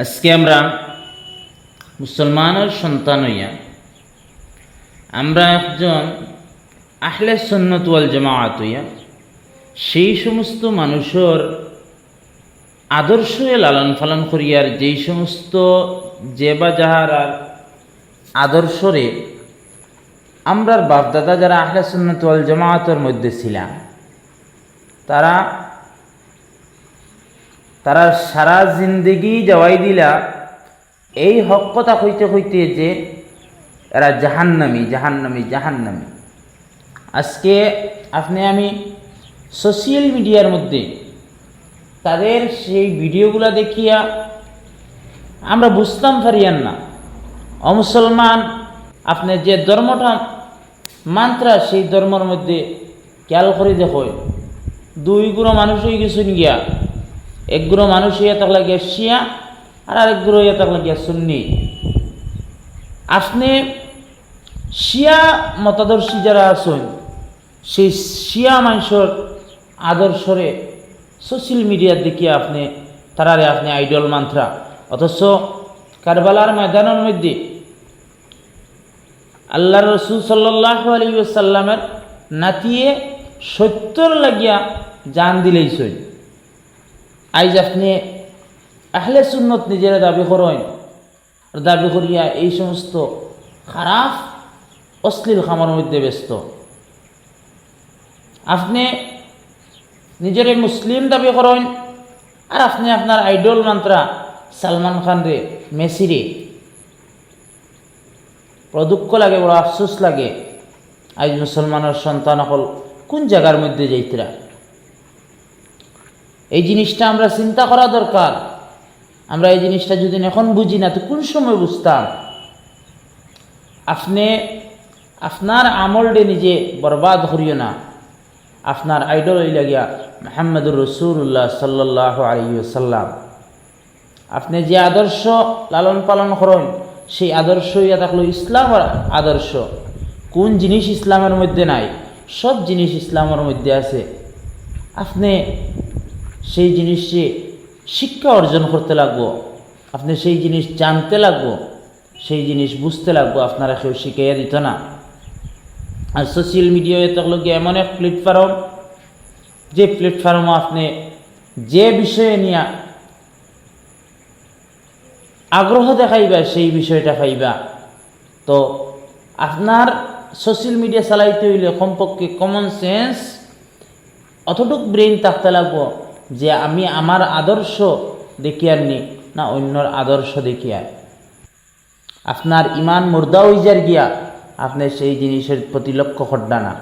আজকে আমরা মুসলমানের সন্তান হইয়া আমরা একজন আহলে সুন্নাত ওয়াল জামাআত হইয়া সেই সমস্ত মানুষের আদর্শে লালন পালন করিয়ার যেই সমস্ত যে বা যাহার আদর্শরে আমরার বাপদাদা যারা আহলে সুন্নাত ওয়াল জামাআতের মধ্যে ছিলাম তারা সারা জিন্দগি যাওয়াই দিলা এই হক কথা কইতে কইতে যে এরা জাহান্নামী জাহান্নামী জাহান্নামী। আজকে আমি সোশ্যাল মিডিয়ার মধ্যে তাদের সেই ভিডিওগুলো দেখিয়া আমরা বুঝতাম পারিয়ান না অমুসলমান আপনি যে ধর্মটা মান্ত্রা সেই ধর্মের মধ্যে খেয়াল করে দেখো দুই গুণো মানুষ হয়ে গেছেন গিয়া, এক গুণো মানুষ হইয়া থাকলে গিয়া শিয়া আর আরেক গুণো হইয়া থাকলে গিয়া সুন্নি। আপনি শিয়া মতাদর্শী যারা আছেন সেই শিয়া মানুষের আদর্শরে সোশ্যাল মিডিয়ার দেখিয়া তারারে আইডল মান্ত্রা, অথচ কারবালার ময়দানের মধ্যে আল্লাহ রসুল সাল্লাল্লাহু আলাইহি ওয়াসাল্লামের নাতিয়ে 70 লাগিয়া জান দিলেইছেন। আইজ আপনি আহলে সুন্নত নিজেরা দাবি করেন, দাবি করিয়া এই সমস্ত খারাপ অশ্লীল খামার মধ্যে ব্যস্ত। আপনি নিজের মুসলিম দাবি করেন আর আপনি আপনার আইডল মান্ত্রা সালমান খান রে, মেসি রে। বড় দুঃখ লাগে, বড় আফসোস লাগে আজ মুসলমানের সন্তান হল কোন জায়গার মধ্যে যাইতরা। এই জিনিসটা আমরা চিন্তা করা দরকার। আমরা এই জিনিসটা যদি এখন বুঝি না তো কোন সময় বুঝতাম। আপনি আপনার আমলটা নিজে বরবাদ করিও না। আপনার আইডল হইলা গিয়া মুহাম্মদুর রাসূলুল্লাহ সাল্লাল্লাহু আলাইহি ওয়াসাল্লাম। আপনি যে আদর্শ লালন পালন করেন সেই আদর্শ ইয়া থাকলো ইসলামের আদর্শ। কোন জিনিস ইসলামের মধ্যে নাই? সব জিনিস ইসলামের মধ্যে আছে। আপনি সেই জিনিসটি শিক্ষা অর্জন করতে লাগবো, আপনি সেই জিনিস জানতে লাগবো, সেই জিনিস বুঝতে লাগবো। আপনারা কেউ শিখাইয়া দিত না। আর সোশ্যাল মিডিয়ায় থাকলো গিয়ে এমন এক প্ল্যাটফর্ম, যে প্ল্যাটফর্মে আপনি যে বিষয়ে নিয়ে আগ্রহ দেখাইবা সেই বিষয়টা পাইবা। তো আপনার সোশ্যাল মিডিয়া চালাইতে হইলে কমপক্ষে কমন সেন্স অতটুক ব্রেইন থাকতে লাগবো যে আমি আমার আদর্শ দেখিয়ার নি না অন্যর আদর্শ দেখিয়ার। আপনার ইমান মুর্দা হইজার গিয়া আপনি সেই জিনিসের প্রতি লক্ষ্য করডা না।